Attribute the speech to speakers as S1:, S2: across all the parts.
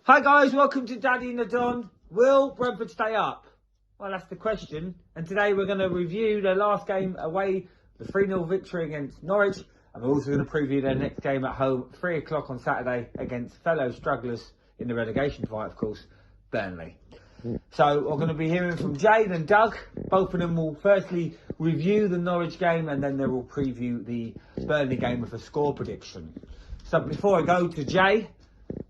S1: Hi guys, welcome to Daddy and the Don. Will Brentford stay up? Well, that's the question. And today we're going to review their last game away, the 3-0 victory against Norwich. And we're also going to preview their next game at home, 3 o'clock on Saturday, against fellow strugglers in the relegation fight, of course, Burnley. So we're going to be hearing from Jade and Doug. Both of them will firstly review the Norwich game and then they will preview the Burnley game with a score prediction. So before I go to Jay,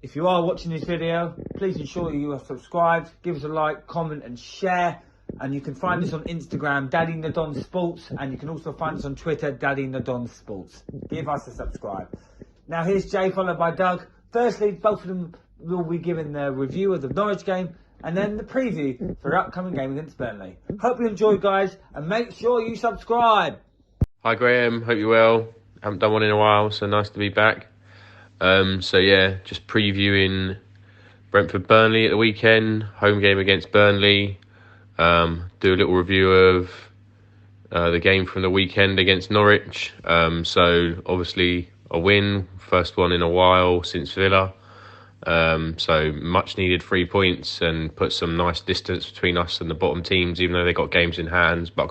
S1: if you are watching this video, please ensure you are subscribed, give us a like, comment and share. And you can find us on Instagram, Daddy and the Don Sports, and you can also find us on Twitter, Daddy and the Don Sports. Give us a subscribe. Now here's Jay, followed by Doug. Firstly, both of them will be giving their review of the Norwich game and then the preview for the upcoming game against Burnley. Hope you enjoy, guys, and make sure you subscribe.
S2: Hi Graham, hope you're well. Haven't done one in a while, so nice to be back. Just previewing Brentford Burnley at the weekend, home game against Burnley. Do a little review of the game from the weekend against Norwich. So obviously a win, first one in a while since Villa. So much needed 3 points and put some nice distance between us and the bottom teams, even though they got games in hands. But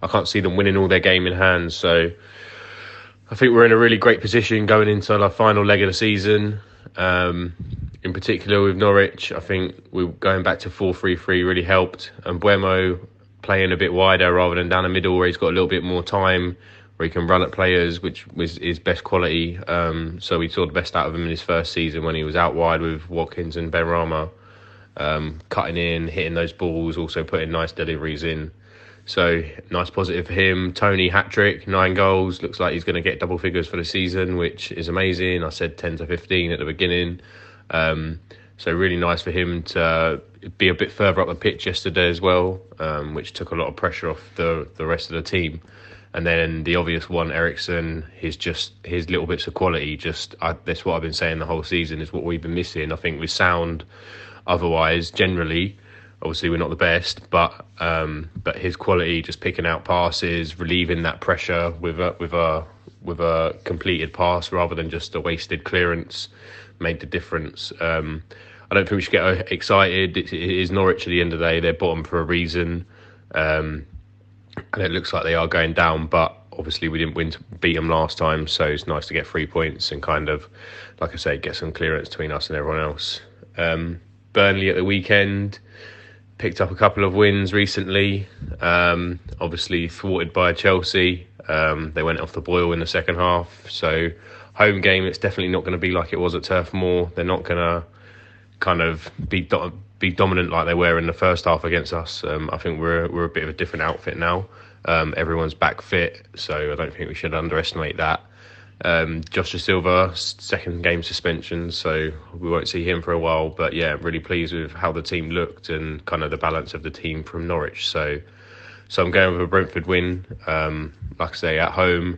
S2: I can't see them winning all their game in hands. So I think we're in a really great position going into the final leg of the season. In particular with Norwich, I think we're going back to 4-3-3 really helped. And Buemo playing a bit wider rather than down the middle, where he's got a little bit more time, where he can run at players, which was his best quality. So we saw the best out of him in his first season when he was out wide with Watkins and Benrahma, cutting in, hitting those balls, also putting nice deliveries in. So nice positive for him. Tony hat-trick, 9 goals. Looks like he's going to get double figures for the season, which is amazing. I said 10 to 15 at the beginning. So really nice for him to be a bit further up the pitch yesterday as well, which took a lot of pressure off the rest of the team. And then the obvious one, Eriksen, his little bits of quality. That's what I've been saying the whole season, is what we've been missing. I think we're sound otherwise, generally. Obviously, we're not the best, but his quality, just picking out passes, relieving that pressure with a completed pass rather than just a wasted clearance, made the difference. I don't think we should get excited. It is Norwich at the end of the day. They're bottom for a reason, and it looks like they are going down. But obviously, we didn't beat them last time, so it's nice to get 3 points and kind of, like I say, get some clearance between us and everyone else. Burnley at the weekend picked up a couple of wins recently, obviously thwarted by Chelsea. They went off the boil in the second half. So home game, it's definitely not going to be like it was at Turf Moor. They're not going to kind of be dominant like they were in the first half against us. I think we're a bit of a different outfit now. Everyone's back fit, so I don't think we should underestimate that. Joshua Silva, second game suspension, so we won't see him for a while. But yeah, really pleased with how the team looked and kind of the balance of the team from Norwich. So I'm going with a Brentford win. Like I say, at home,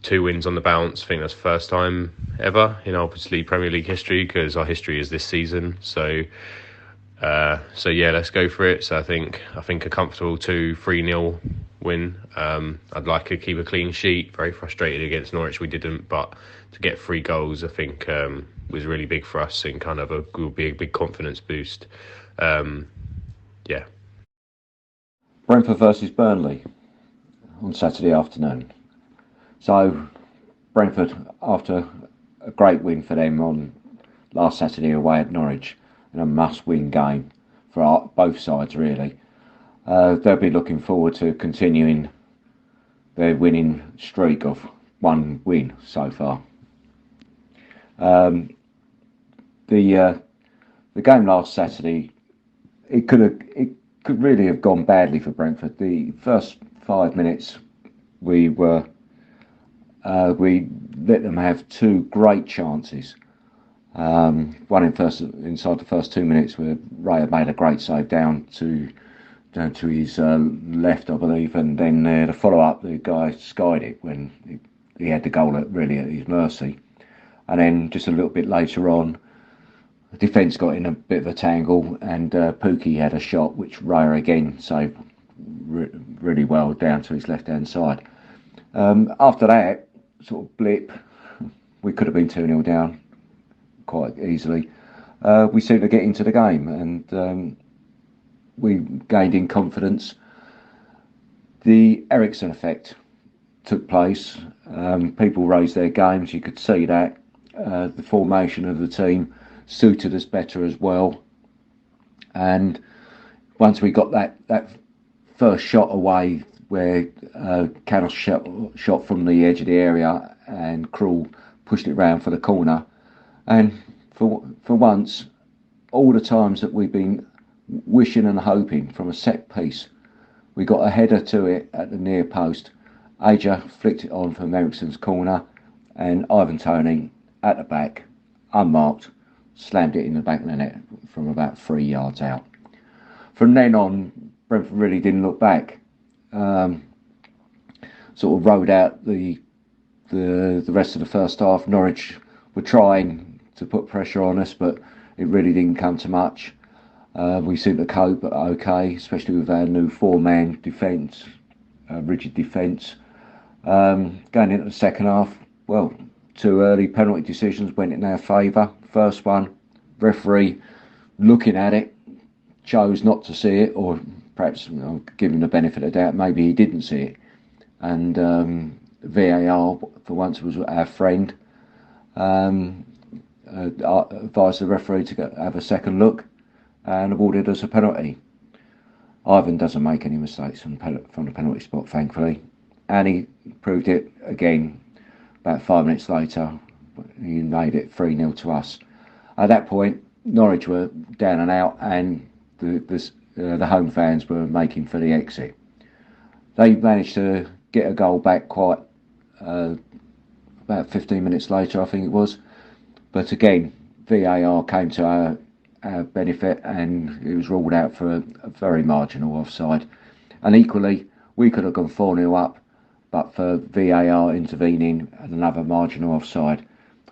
S2: 2 wins on the bounce. I think that's the first time ever in obviously Premier League history, because our history is this season. So yeah, let's go for it. So I think a comfortable 3-0 win. I'd like to keep a clean sheet. Very frustrated against Norwich we didn't, but to get 3 goals I think was really big for us and kind of will be a big confidence boost. Yeah.
S3: Brentford versus Burnley on Saturday afternoon. So Brentford, after a great win for them on last Saturday away at Norwich, and a must-win game for both sides really. They'll be looking forward to continuing their winning streak of 1 win so far. The game last Saturday, it could really have gone badly for Brentford. The first 5 minutes, we let them have 2 great chances. One inside the first 2 minutes, where Raya made a great save down to his left, I believe, and then the follow up, the guy skied it when he had the goal at his mercy. And then just a little bit later on, the defence got in a bit of a tangle, and Pukki had a shot which Raya again saved really well down to his left hand side. After that sort of blip, we could have been 2-0 down quite easily. we seemed to get into the game, and we gained in confidence. The Ericsson effect took place. People raised their games. You could see that. The formation of the team suited us better as well. And once we got that first shot away, where Carrow shot from the edge of the area and Krul pushed it round for the corner, and for once, all the times that we've been wishing and hoping from a set piece, we got a header to it at the near post. Aja flicked it on from Ericsson's corner, and Ivan Toney at the back, unmarked, slammed it in the back of the net from about 3 yards out. From then on, Brentford really didn't look back. Sort of rode out the rest of the first half. Norwich were trying to put pressure on us, but it really didn't come to much. We seemed to cope okay, especially with our new four-man defence, rigid defence. Going into the second half, well, two early penalty decisions went in our favour. First one, referee looking at it, chose not to see it, or perhaps give him the benefit of the doubt, maybe he didn't see it. And VAR, for once, was our friend. Advised the referee to have a second look and awarded us a penalty. Ivan doesn't make any mistakes from the penalty spot, thankfully. And he proved it again about 5 minutes later. He made it 3-0 to us. At that point, Norwich were down and out, and the home fans were making for the exit. They managed to get a goal back quite about 15 minutes later, I think it was. But again, VAR came to our benefit, and it was ruled out for a very marginal offside. And equally, we could have gone 4-0 up, but for VAR intervening and another marginal offside.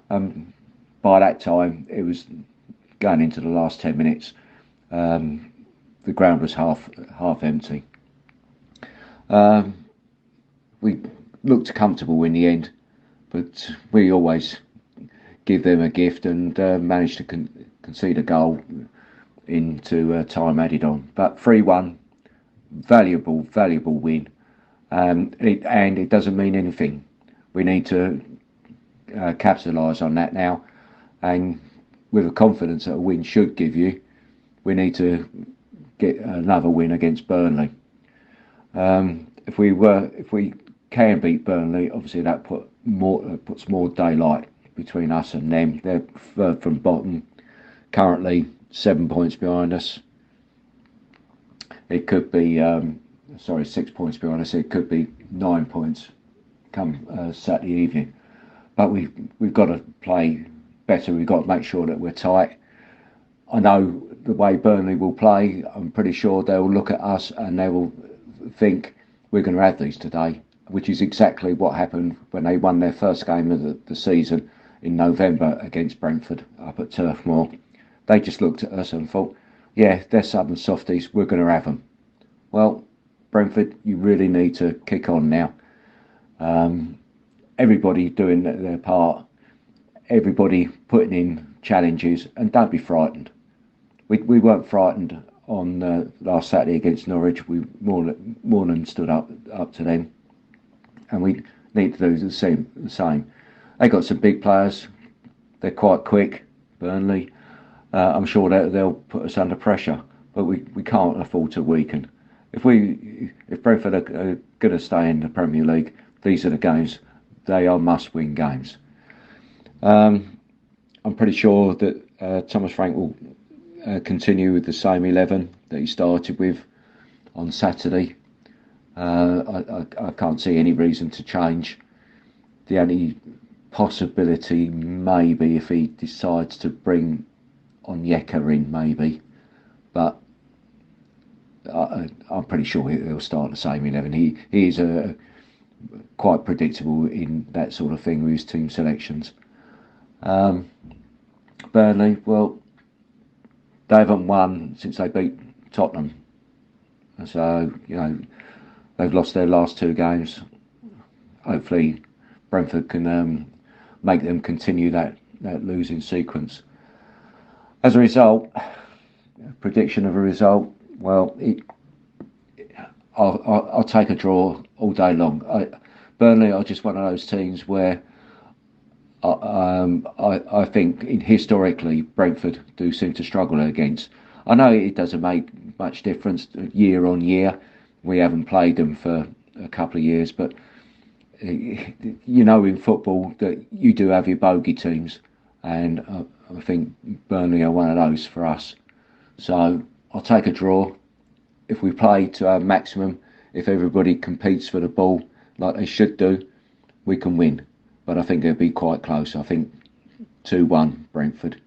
S3: By that time, it was going into the last 10 minutes. The ground was half empty. We looked comfortable in the end, but we always give them a gift and managed to concede a goal into time added on. But 3-1, valuable win, and it doesn't mean anything. We need to capitalise on that now, and with the confidence that a win should give you, we need to get another win against Burnley. If we can beat Burnley, obviously that puts more daylight between us and them. They're third from bottom, currently 7 points behind us. It could be 6 points behind us. It could be 9 points come Saturday evening. But we've got to play better. We've got to make sure that we're tight. I know the way Burnley will play. I'm pretty sure they'll look at us and they will think we're going to have these today, which is exactly what happened when they won their first game of the season in November against Brentford up at Turf Moor. They just looked at us and thought, yeah, they're southern softies, we're going to have them. Well, Brentford, you really need to kick on now. Everybody doing their part, everybody putting in challenges, and don't be frightened. We weren't frightened on last Saturday against Norwich. We more than stood up to them, and we need to do the same. They got some big players. They're quite quick. Burnley. I'm sure they'll put us under pressure, but we can't afford to weaken. If Brentford are going to stay in the Premier League, these are the games. They are must-win games. I'm pretty sure that Thomas Frank will continue with the same 11 that he started with on Saturday. I can't see any reason to change. The only possibility maybe if he decides to bring Onyeka in, maybe, but I'm pretty sure he'll start the same 11. He is quite predictable in that sort of thing with his team selections. Burnley, well, they haven't won since they beat Tottenham, so they've lost their last 2 games. Hopefully Brentford can make them continue that losing sequence. As a result, prediction of a result, well, I'll take a draw all day long. Burnley are just one of those teams where I think historically Brentford do seem to struggle against. I know it doesn't make much difference year on year. We haven't played them for a couple of years, but you know in football that you do have your bogey teams, and I think Burnley are one of those for us. So I'll take a draw. If we play to our maximum, if everybody competes for the ball like they should do, we can win. But I think it'll be quite close. I think 2-1 Brentford.